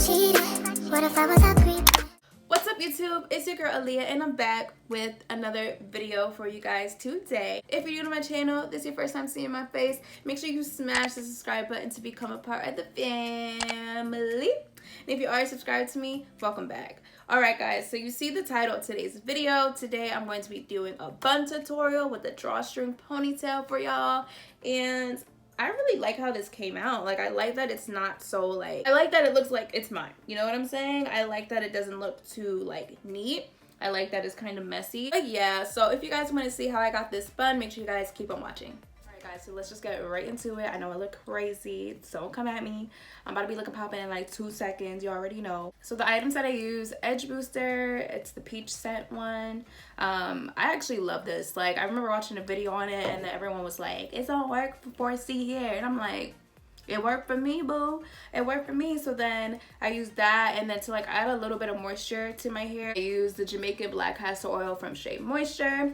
cheated? What if I was a creep? What's up YouTube? It's your girl Aaliyah and I'm back with another video for you guys today. If you're new to my channel, this is your first time seeing my face, make sure you smash the subscribe button to become a part of the family. And if you already subscribed to me, welcome back. Alright guys, so you see the title of today's video. Today I'm going to be doing a bun tutorial with the drawstring ponytail for y'all. And I really like how this came out. Like, I like that it's not so, like, I like that it looks like it's mine. You know what I'm saying? I like that it doesn't look too, like, neat. I like that it's kind of messy. But yeah, so if you guys want to see how I got this bun, make sure you guys keep on watching. Alright guys, so let's just get right into it. I know I look crazy, so don't come at me. I'm about to be looking popping in like 2 seconds. You already know. So the items that I use, edge booster. It's the peach scent one. I actually love this. Like, I remember watching a video on it and everyone was like, it's don't work for 4C hair. And I'm like, it worked for me, boo. It worked for me. So then I used that, and then to like add a little bit of moisture to my hair, I used the Jamaican black castor oil from Shea Moisture.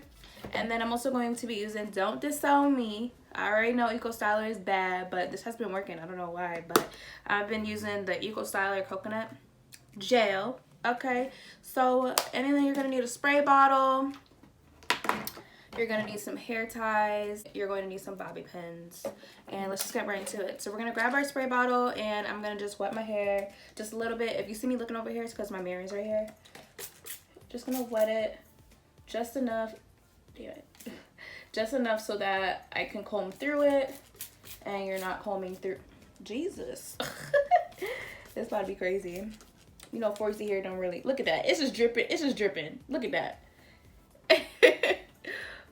And then I'm also going to be using Don't Disown Me. I already know Eco Styler is bad, but this has been working. I don't know why, but I've been using the Eco Styler coconut gel. Okay, so anything, you're gonna need a spray bottle. You're gonna need some hair ties. You're going to need some bobby pins. And let's just get right into it. So we're gonna grab our spray bottle and I'm gonna just wet my hair just a little bit. If you see me looking over here, it's because my mirror's right here. Just gonna wet it just enough. Yeah, just enough so that I can comb through it and you're not combing through. Jesus. This about to be crazy. You know, 4C hair don't really, look at that. It's just dripping. It's just dripping. Look at that.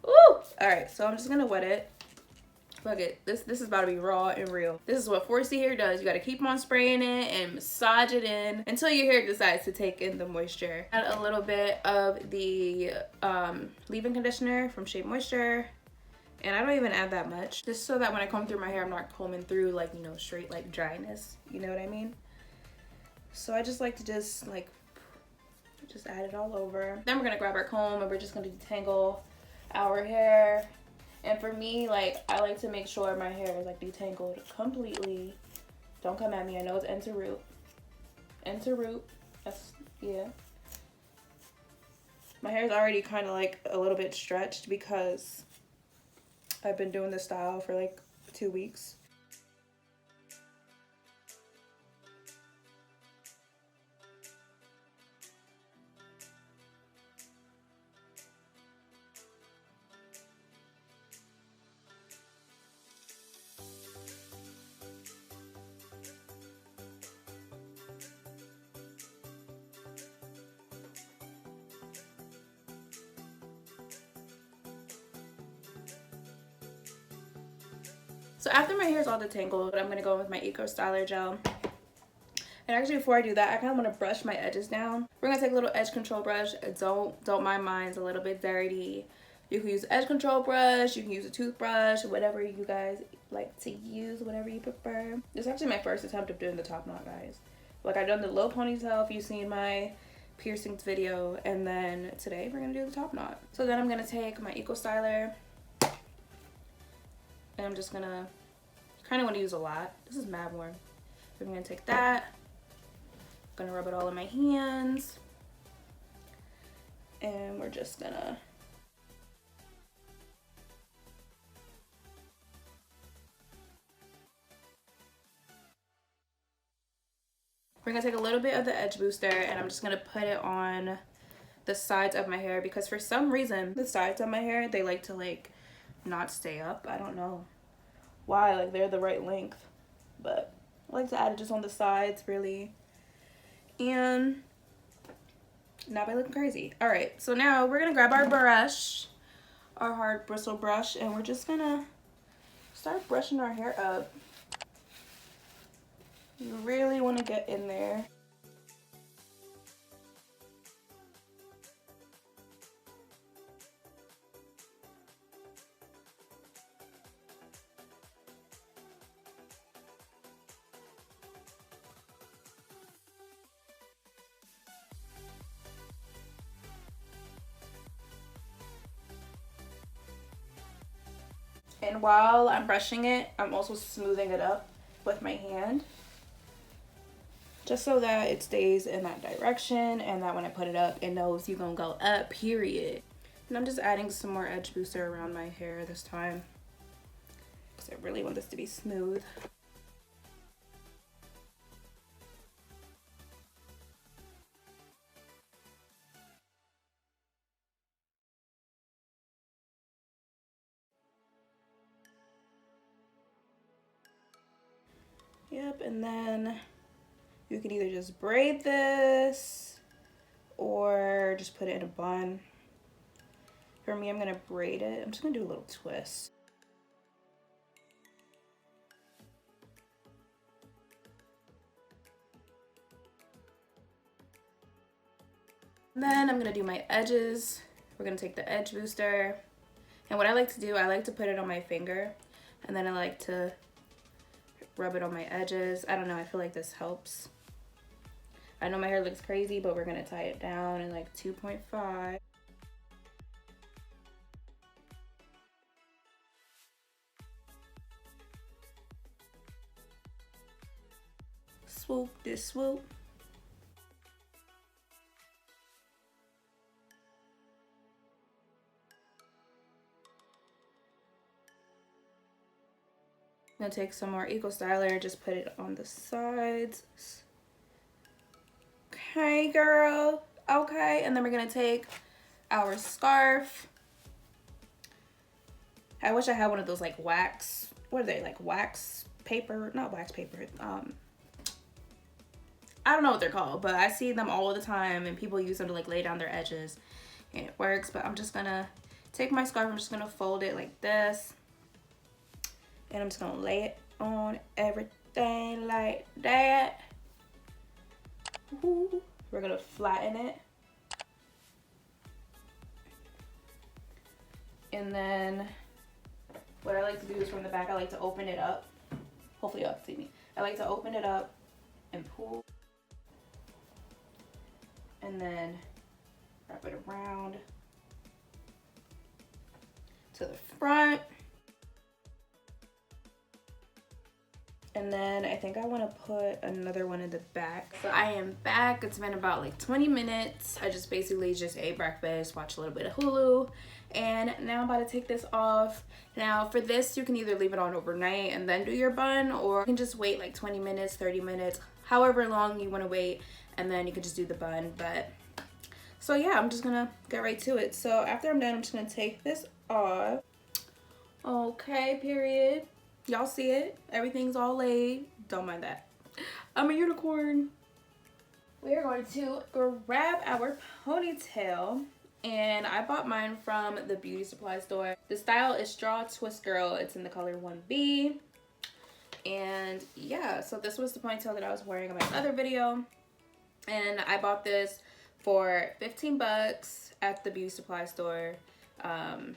Woo! Alright, so I'm just gonna wet it. Look at this. This is about to be raw and real. This is what 4C hair does. You gotta keep on spraying it and massage it in until your hair decides to take in the moisture. Add a little bit of the leave-in conditioner from Shea Moisture. And I don't even add that much. Just so that when I comb through my hair, I'm not combing through like, you know, straight like dryness. You know what I mean? So I just like to just add it all over. Then we're gonna grab our comb and we're just gonna detangle our hair. And for me, like, I like to make sure my hair is like detangled completely. Don't come at me. I know it's end to root. End to root. That's, yeah. My hair is already kind of like a little bit stretched because I've been doing this style for like 2 weeks. So after my hair is all detangled, I'm going to go with my Eco Styler gel. And actually before I do that, I kind of want to brush my edges down. We're going to take a little edge control brush. Don't mind mine's a little bit dirty. You can use an edge control brush, you can use a toothbrush, whatever you guys like to use, whatever you prefer. This is actually my first attempt of doing the top knot, guys. Like, I've done the low ponytail if you've seen my piercings video, and then today we're going to do the top knot. So then I'm going to take my Eco Styler. And I'm just gonna kind of want to use a lot. This is mad warm. So I'm gonna take that. Gonna rub it all in my hands. And we're just gonna take a little bit of the edge booster and I'm just gonna put it on the sides of my hair because for some reason the sides of my hair, they like to like not stay up. I don't know why, like they're the right length, but I like to add it just on the sides really. And now by looking crazy. All right, so now we're gonna grab our brush, our hard bristle brush, and we're just gonna start brushing our hair up. You really want to get in there. And while I'm brushing it, I'm also smoothing it up with my hand. just so that it stays in that direction and that when I put it up, it knows you're gonna go up, period. And I'm just adding some more edge booster around my hair this time because I really want this to be smooth. Yep, and then you can either just braid this or just put it in a bun. For me, I'm gonna braid it. I'm just gonna do a little twist. And then I'm gonna do my edges. We're gonna take the edge booster. And what I like to do, I like to put it on my finger and then I like to rub it on my edges. I don't know, I feel like this helps. I know my hair looks crazy, but we're gonna tie it down in like 2.5. Swoop this swoop. I'm gonna take some more Eco Styler, just put it on the sides. Okay, girl. Okay, and then we're gonna take our scarf. I wish I had one of those like wax, what are they, like wax paper? Not wax paper. I don't know what they're called, but I see them all the time and people use them to like lay down their edges and it works. But I'm just gonna take my scarf, I'm just gonna fold it like this. And I'm just gonna lay it on everything like that. Ooh. We're gonna flatten it. And then what I like to do is from the back, I like to open it up. Hopefully y'all can see me. I like to open it up and pull. And then wrap it around to the front. And then I think I want to put another one in the back. So I am back. It's been about like 20 minutes. I just basically just ate breakfast, watched a little bit of Hulu, and now I'm about to take this off. Now for this, you can either leave it on overnight and then do your bun, or you can just wait like 20 minutes, 30 minutes, however long you want to wait, and then you can just do the bun. But so yeah, I'm just gonna get right to it. So after I'm done, I'm just gonna take this off. Okay, period. Y'all see it? Everything's all laid. Don't mind that. I'm a unicorn. We are going to grab our ponytail. And I bought mine from the beauty supply store. The style is Straw Twist Girl. It's in the color 1B. And yeah, so this was the ponytail that I was wearing in my other video. And I bought this for 15 bucks at the beauty supply store. Kind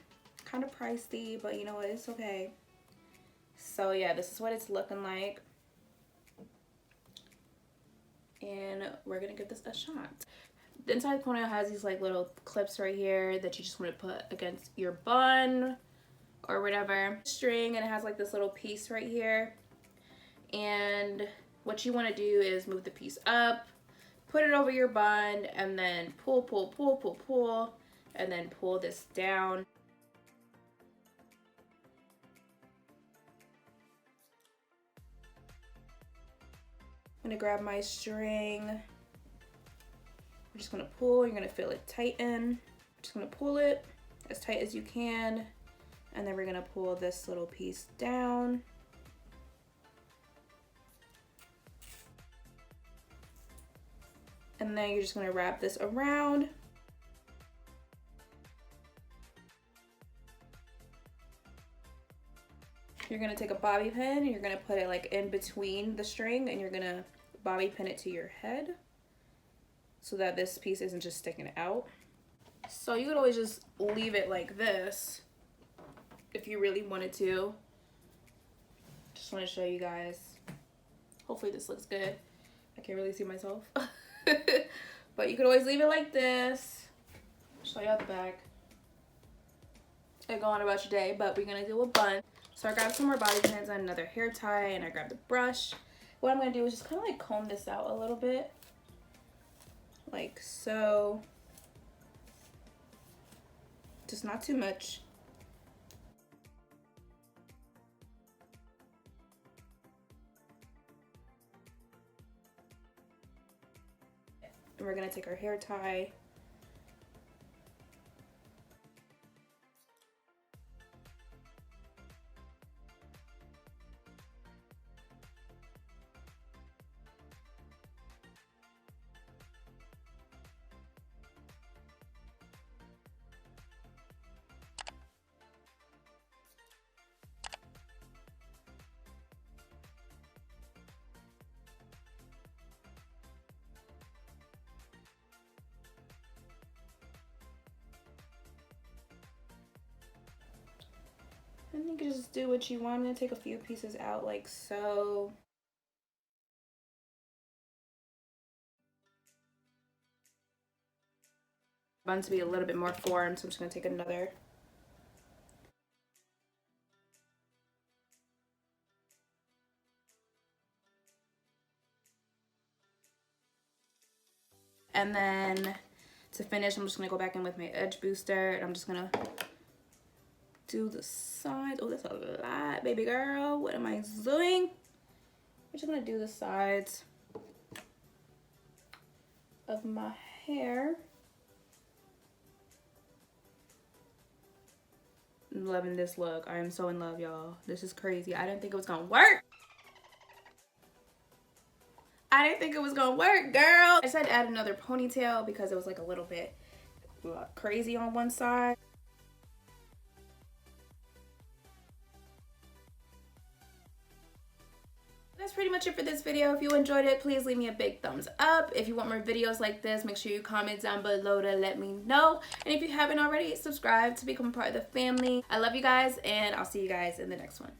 of pricey, but you know what? It's okay. So yeah, this is what it's looking like. And we're gonna give this a shot. The inside ponytail has these like little clips right here that you just want to put against your bun or whatever. String, and it has like this little piece right here. And what you want to do is move the piece up, put it over your bun, and then pull, pull, pull, pull, pull, and then pull this down. I'm gonna grab my string. I'm just gonna pull, you're gonna feel it tighten. Just gonna pull it as tight as you can. And then we're gonna pull this little piece down. And then you're just gonna wrap this around. You're gonna take a bobby pin and you're gonna put it like in between the string, and you're gonna bobby pin it to your head so that this piece isn't just sticking out. So you could always just leave it like this if you really wanted to. Just want to show you guys. Hopefully this looks good. I can't really see myself. But you could always leave it like this. Show you out the back. And go on about your day, but we're gonna do a bun. So I grabbed some more bobby pins and another hair tie, and I grabbed the brush. what I'm going to do is just kind of like comb this out a little bit. Like so. Just not too much. And we're going to take our hair tie. I think you just do what you want. I'm going to take a few pieces out like so. Bun to be a little bit more formed, so I'm just going to take another. And then to finish, I'm just going to go back in with my edge booster, and I'm just going to do the sides. Oh, that's a lot, baby girl. What am I doing? I'm just going to do the sides of my hair. I'm loving this look. I am so in love, y'all. This is crazy. I didn't think it was going to work. I didn't think it was going to work, girl. I just had to add another ponytail because it was like a little bit crazy on one side. That's pretty much it for this video. If you enjoyed it, please leave me a big thumbs up. If you want more videos like this, make sure you comment down below to let me know. And if you haven't already, subscribe to become a part of the family. I love you guys, and I'll see you guys in the next one.